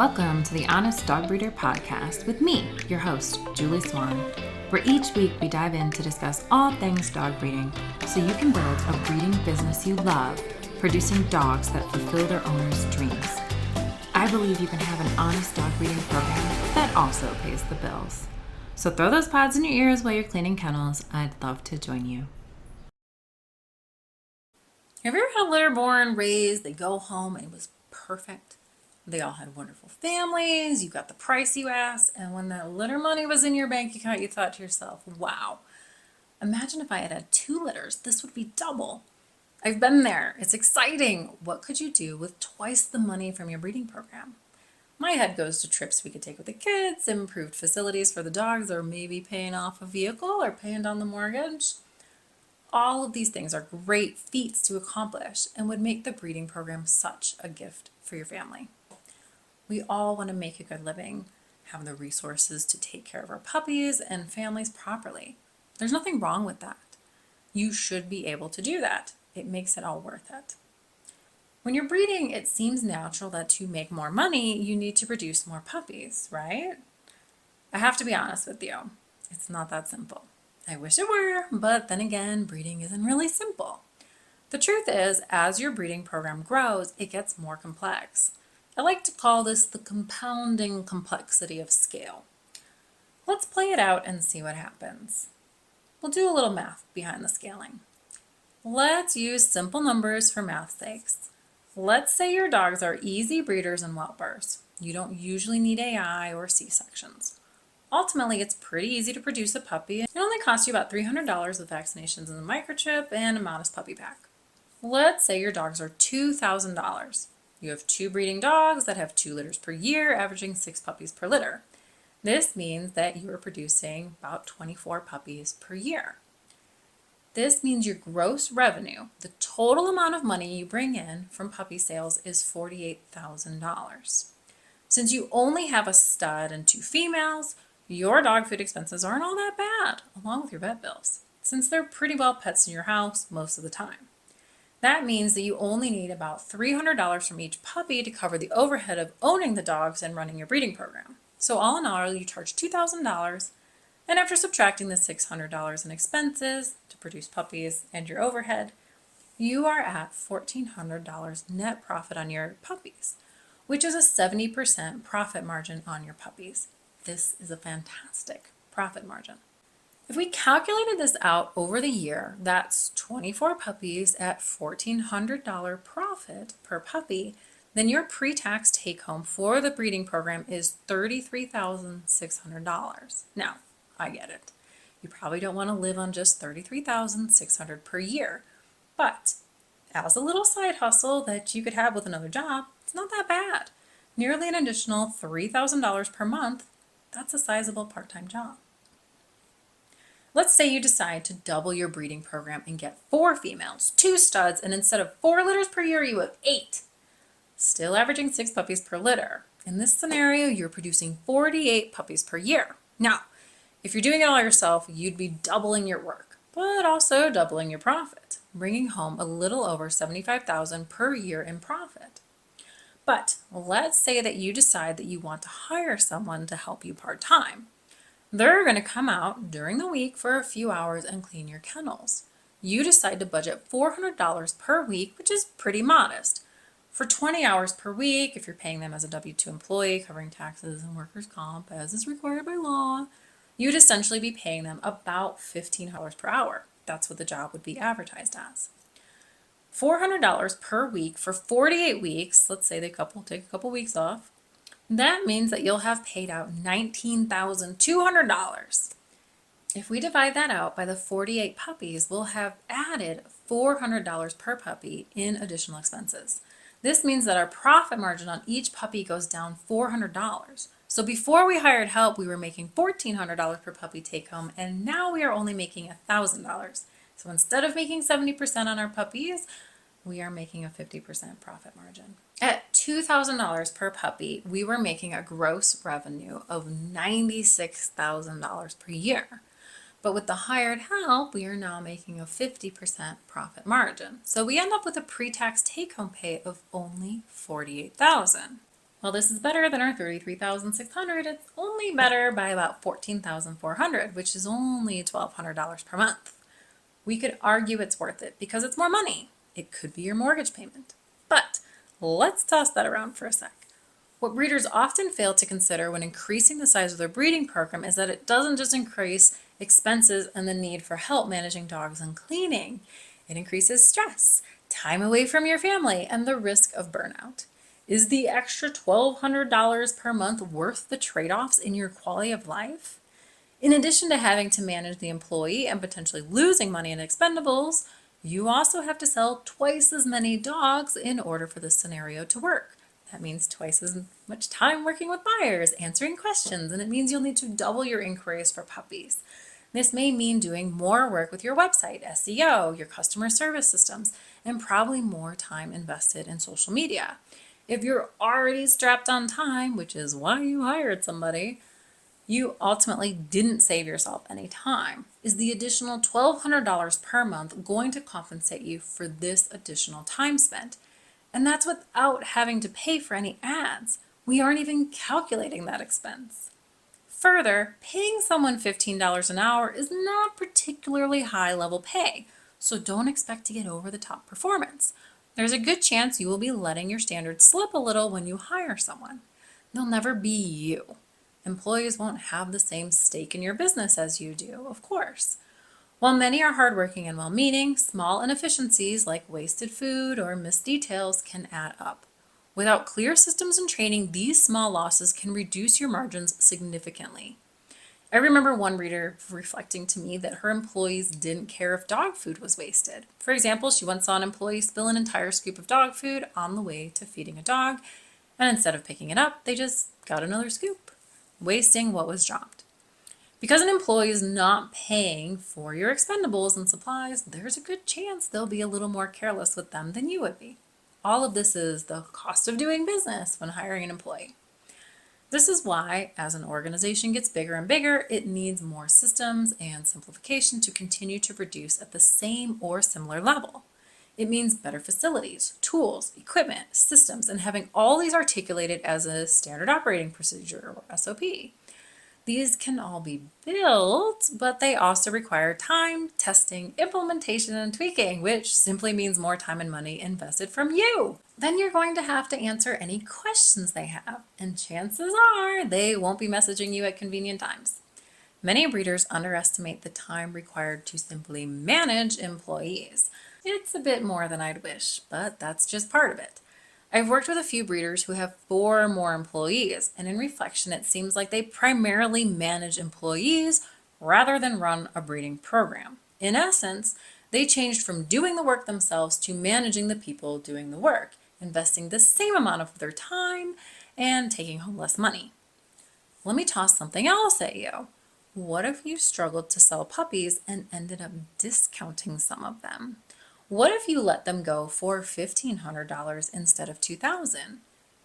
Welcome to the Honest Dog Breeder Podcast with me, your host, Julie Swan, where each week we dive in to discuss all things dog breeding so you can build a breeding business you love, producing dogs that fulfill their owners' dreams. I believe you can have an honest dog breeding program that also pays the bills. So throw those pods in your ears while you're cleaning kennels. I'd love to join you. Have you ever had a litter born, raised, they go home and it was perfect? They all had wonderful families, you got the price you asked, and when that litter money was in your bank account, you thought to yourself, wow, imagine if I had 2 litters, this would be double. I've been there, it's exciting. What could you do with twice the money from your breeding program? My head goes to trips we could take with the kids, improved facilities for the dogs, or maybe paying off a vehicle or paying down the mortgage. All of these things are great feats to accomplish and would make the breeding program such a gift for your family. We all want to make a good living, have the resources to take care of our puppies and families properly. There's nothing wrong with that. You should be able to do that. It makes it all worth it. When you're breeding, it seems natural that to make more money, you need to produce more puppies, right? I have to be honest with you. It's not that simple. I wish it were, but then again, breeding isn't really simple. The truth is, as your breeding program grows, it gets more complex. I like to call this the compounding complexity of scale. Let's play it out and see what happens. We'll do a little math behind the scaling. Let's use simple numbers for math's sakes. Let's say your dogs are easy breeders and whelpers. You don't usually need AI or C-sections. Ultimately, it's pretty easy to produce a puppy. It only costs you about $300 with vaccinations and a microchip and a modest puppy pack. Let's say your dogs are $2,000. You have 2 breeding dogs that have 2 litters per year, averaging 6 puppies per litter. This means that you are producing about 24 puppies per year. This means your gross revenue, the total amount of money you bring in from puppy sales, is $48,000. Since you only have a stud and 2 females, your dog food expenses aren't all that bad, along with your vet bills, since they're pretty well pets in your house most of the time. That means that you only need about $300 from each puppy to cover the overhead of owning the dogs and running your breeding program. So all in all, you charge $2,000, and after subtracting the $600 in expenses to produce puppies and your overhead, you are at $1,400 net profit on your puppies, which is a 70% profit margin on your puppies. This is a fantastic profit margin. If we calculated this out over the year, that's 24 puppies at $1,400 profit per puppy, then your pre-tax take-home for the breeding program is $33,600. Now, I get it. You probably don't want to live on just $33,600 per year, but as a little side hustle that you could have with another job, it's not that bad. Nearly an additional $3,000 per month, that's a sizable part-time job. Let's say you decide to double your breeding program and get 4 females, 2 studs, and instead of 4 litters per year, you have 8. Still averaging 6 puppies per litter. In this scenario, you're producing 48 puppies per year. Now, if you're doing it all yourself, you'd be doubling your work, but also doubling your profit, bringing home a little over $75,000 per year in profit. But let's say that you decide that you want to hire someone to help you part-time. They're going to come out during the week for a few hours and clean your kennels. You decide to budget $400 per week, which is pretty modest. For 20 hours per week, if you're paying them as a W-2 employee, covering taxes and workers' comp as is required by law, you'd essentially be paying them about $15 per hour. That's what the job would be advertised as. $400 per week for 48 weeks, let's say take a couple weeks off, that means that you'll have paid out $19,200. If we divide that out by the 48 puppies, we'll have added $400 per puppy in additional expenses. This means that our profit margin on each puppy goes down $400. So before we hired help, we were making $1,400 per puppy take home, and now we are only making $1,000. So instead of making 70% on our puppies, we are making a 50% profit margin. At $2,000 per puppy, we were making a gross revenue of $96,000 per year. But with the hired help, we are now making a 50% profit margin. So we end up with a pre-tax take-home pay of only $48,000. While this is better than our 33,600, it's only better by about 14,400, which is only $1,200 per month. We could argue it's worth it because it's more money. It could be your mortgage payment. But let's toss that around for a sec. What breeders often fail to consider when increasing the size of their breeding program is that it doesn't just increase expenses and the need for help managing dogs and cleaning. It increases stress, time away from your family, and the risk of burnout. Is the extra $1,200 per month worth the trade-offs in your quality of life? In addition to having to manage the employee and potentially losing money in expendables, you also have to sell twice as many dogs in order for this scenario to work. That means twice as much time working with buyers, answering questions, and it means you'll need to double your inquiries for puppies. This may mean doing more work with your website, SEO, your customer service systems, and probably more time invested in social media. If you're already strapped on time, which is why you hired somebody, you ultimately didn't save yourself any time. Is the additional $1,200 per month going to compensate you for this additional time spent? And that's without having to pay for any ads. We aren't even calculating that expense. Further, paying someone $15 an hour is not particularly high level pay, so don't expect to get over the top performance. There's a good chance you will be letting your standards slip a little when you hire someone. They'll never be you. Employees won't have the same stake in your business as you do, of course. While many are hardworking and well-meaning, small inefficiencies like wasted food or missed details can add up. Without clear systems and training, these small losses can reduce your margins significantly. I remember one reader reflecting to me that her employees didn't care if dog food was wasted. For example, she once saw an employee spill an entire scoop of dog food on the way to feeding a dog, and instead of picking it up, they just got another scoop, wasting what was dropped. Because an employee is not paying for your expendables and supplies, there's a good chance they'll be a little more careless with them than you would be. All of this is the cost of doing business when hiring an employee. This is why, as an organization gets bigger and bigger, it needs more systems and simplification to continue to produce at the same or similar level. It means better facilities, tools, equipment, systems, and having all these articulated as a standard operating procedure or SOP. These can all be built, but they also require time, testing, implementation, and tweaking, which simply means more time and money invested from you. Then you're going to have to answer any questions they have, and chances are they won't be messaging you at convenient times. Many breeders underestimate the time required to simply manage employees. It's a bit more than I'd wish, but that's just part of it. I've worked with a few breeders who have 4 or more employees, and in reflection, it seems like they primarily manage employees rather than run a breeding program. In essence, they changed from doing the work themselves to managing the people doing the work, investing the same amount of their time and taking home less money. Let me toss something else at you. What if you struggled to sell puppies and ended up discounting some of them? What if you let them go for $1,500 instead of $2,000?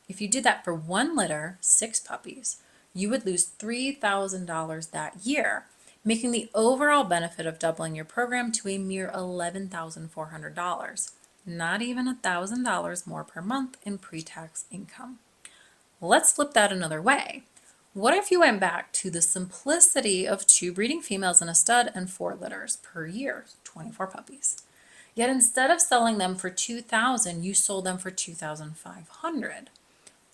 If you did that for 1 litter, 6 puppies, you would lose $3,000 that year, making the overall benefit of doubling your program to a mere $11,400, not even $1,000 more per month in pre-tax income. Let's flip that another way. What if you went back to the simplicity of 2 breeding females and a stud and 4 litters per year, 24 puppies? Yet instead of selling them for $2,000, you sold them for $2,500.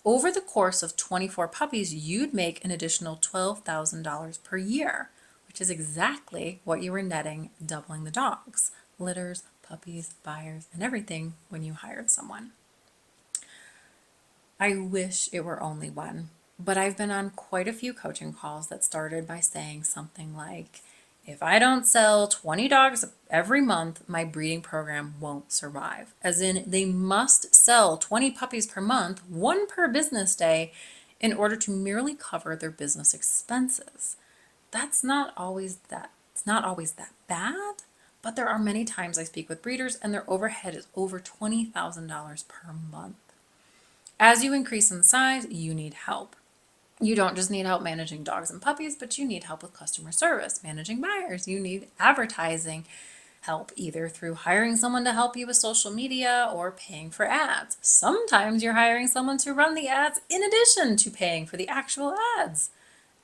Over the course of 24 puppies, you'd make an additional $12,000 per year, which is exactly what you were netting doubling the dogs, litters, puppies, buyers, and everything when you hired someone. I wish it were only 1, but I've been on quite a few coaching calls that started by saying something like, if I don't sell 20 dogs every month, my breeding program won't survive. As in, they must sell 20 puppies per month, 1 per business day, in order to merely cover their business expenses. It's not always that bad, but there are many times I speak with breeders and their overhead is over $20,000 per month. As you increase in size, you need help. You don't just need help managing dogs and puppies, but you need help with customer service, managing buyers. You need advertising, help either through hiring someone to help you with social media or paying for ads. Sometimes you're hiring someone to run the ads in addition to paying for the actual ads.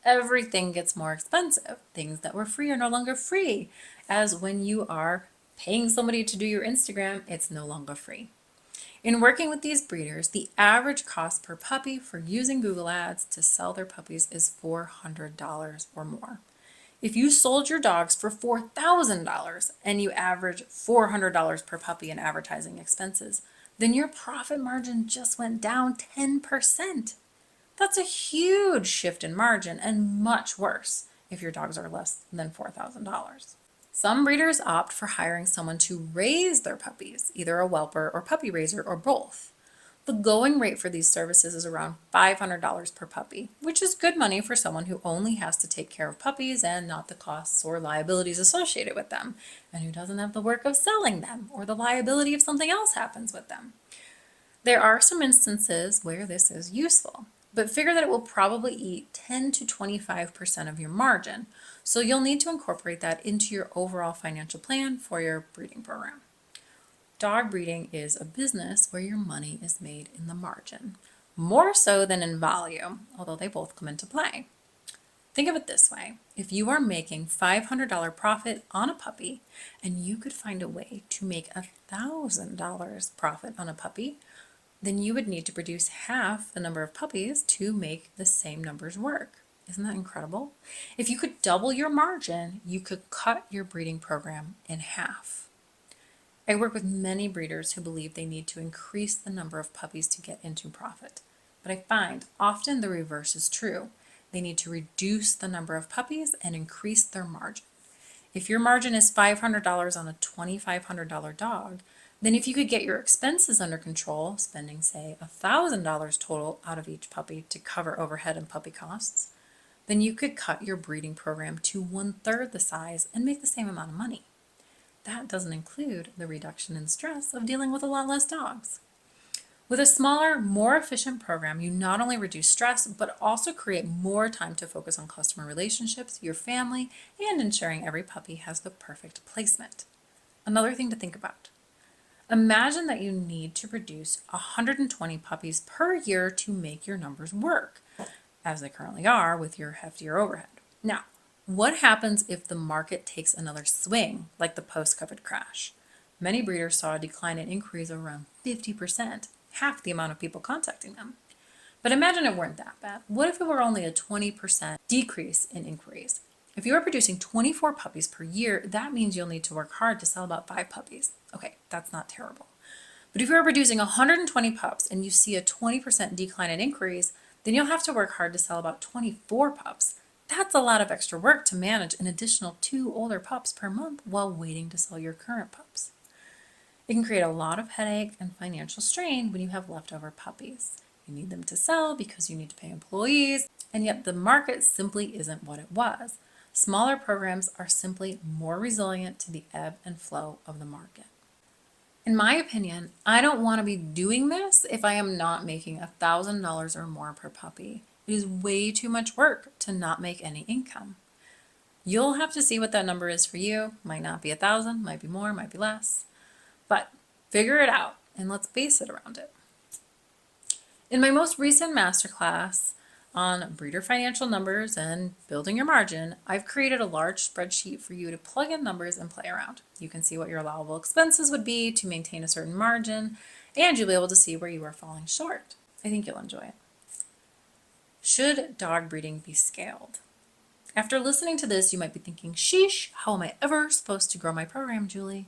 Everything gets more expensive. Things that were free are no longer free, as when you are paying somebody to do your Instagram, it's no longer free. In working with these breeders, the average cost per puppy for using Google Ads to sell their puppies is $400 or more. If you sold your dogs for $4,000 and you average $400 per puppy in advertising expenses, then your profit margin just went down 10%. That's a huge shift in margin and much worse if your dogs are less than $4,000. Some breeders opt for hiring someone to raise their puppies, either a whelper or puppy raiser or both. The going rate for these services is around $500 per puppy, which is good money for someone who only has to take care of puppies and not the costs or liabilities associated with them, and who doesn't have the work of selling them or the liability if something else happens with them. There are some instances where this is useful, but figure that it will probably eat 10 to 25% of your margin, so you'll need to incorporate that into your overall financial plan for your breeding program. Dog breeding is a business where your money is made in the margin, more so than in volume, although they both come into play. Think of it this way. If you are making $500 profit on a puppy and you could find a way to make $1,000 profit on a puppy, then you would need to produce half the number of puppies to make the same numbers work. Isn't that incredible? If you could double your margin, you could cut your breeding program in half. I work with many breeders who believe they need to increase the number of puppies to get into profit. But I find often the reverse is true. They need to reduce the number of puppies and increase their margin. If your margin is $500 on a $2,500 dog, then if you could get your expenses under control, spending say $1,000 total out of each puppy to cover overhead and puppy costs, then you could cut your breeding program to 1/3 the size and make the same amount of money. That doesn't include the reduction in stress of dealing with a lot less dogs. With a smaller, more efficient program, you not only reduce stress, but also create more time to focus on customer relationships, your family, and ensuring every puppy has the perfect placement. Another thing to think about. Imagine that you need to produce 120 puppies per year to make your numbers work, as they currently are with your heftier overhead. Now, what happens if the market takes another swing, like the post-COVID crash? Many breeders saw a decline in inquiries of around 50%, half the amount of people contacting them. But imagine it weren't that bad. What if it were only a 20% decrease in inquiries? If you are producing 24 puppies per year, that means you'll need to work hard to sell about 5 puppies. Okay, that's not terrible. But if you are producing 120 pups and you see a 20% decline in inquiries, then you'll have to work hard to sell about 24 pups. That's a lot of extra work to manage an additional 2 older pups per month while waiting to sell your current pups. It can create a lot of headache and financial strain when you have leftover puppies. You need them to sell because you need to pay employees, and yet the market simply isn't what it was. Smaller programs are simply more resilient to the ebb and flow of the market. In my opinion, I don't want to be doing this if I am not making $1,000 or more per puppy. It is way too much work to not make any income. You'll have to see what that number is for you. Might not be 1,000, might be more, might be less. But figure it out and let's base it around it. In my most recent masterclass on breeder financial numbers and building your margin, I've created a large spreadsheet for you to plug in numbers and play around. You can see what your allowable expenses would be to maintain a certain margin, and you'll be able to see where you are falling short. I think you'll enjoy it. Should dog breeding be scaled? After listening to this, you might be thinking, sheesh, how am I ever supposed to grow my program, Julie?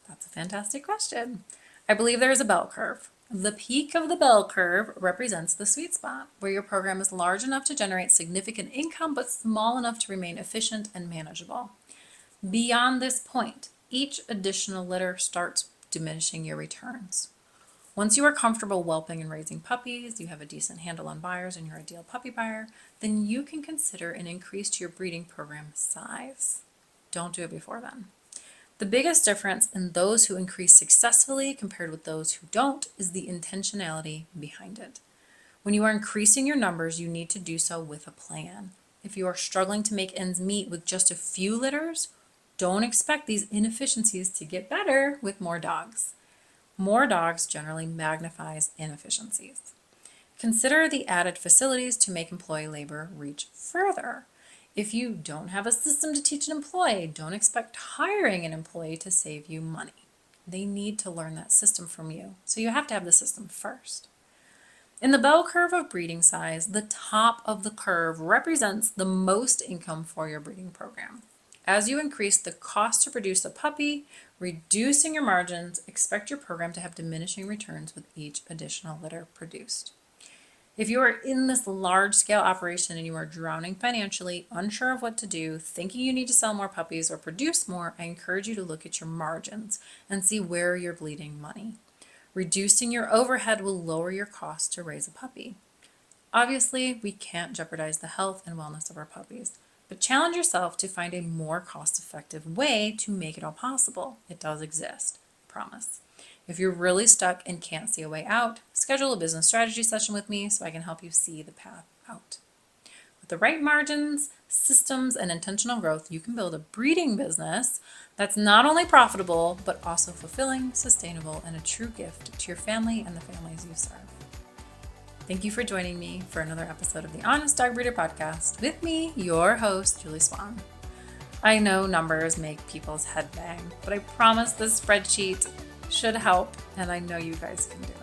That's a fantastic question. I believe there is a bell curve. The peak of the bell curve represents the sweet spot, where your program is large enough to generate significant income, but small enough to remain efficient and manageable. Beyond this point, each additional litter starts diminishing your returns. Once you are comfortable whelping and raising puppies, you have a decent handle on buyers and your ideal puppy buyer, then you can consider an increase to your breeding program size. Don't do it before then. The biggest difference in those who increase successfully compared with those who don't is the intentionality behind it. When you are increasing your numbers, you need to do so with a plan. If you are struggling to make ends meet with just a few litters, don't expect these inefficiencies to get better with more dogs. More dogs generally magnifies inefficiencies. Consider the added facilities to make employee labor reach further. If you don't have a system to teach an employee, don't expect hiring an employee to save you money. They need to learn that system from you, so you have to have the system first. In the bell curve of breeding size, the top of the curve represents the most income for your breeding program. As you increase the cost to produce a puppy, reducing your margins, expect your program to have diminishing returns with each additional litter produced. If you are in this large-scale operation and you are drowning financially, unsure of what to do, thinking you need to sell more puppies or produce more, I encourage you to look at your margins and see where you're bleeding money. Reducing your overhead will lower your cost to raise a puppy. Obviously, we can't jeopardize the health and wellness of our puppies, but challenge yourself to find a more cost-effective way to make it all possible. It does exist, I promise. If you're really stuck and can't see a way out, schedule a business strategy session with me so I can help you see the path out. With the right margins, systems, and intentional growth, you can build a breeding business that's not only profitable, but also fulfilling, sustainable, and a true gift to your family and the families you serve. Thank you for joining me for another episode of the Honest Dog Breeder Podcast with me, your host, Julie Swan. I know numbers make people's head bang, but I promise this spreadsheet should help, and I know you guys can do it.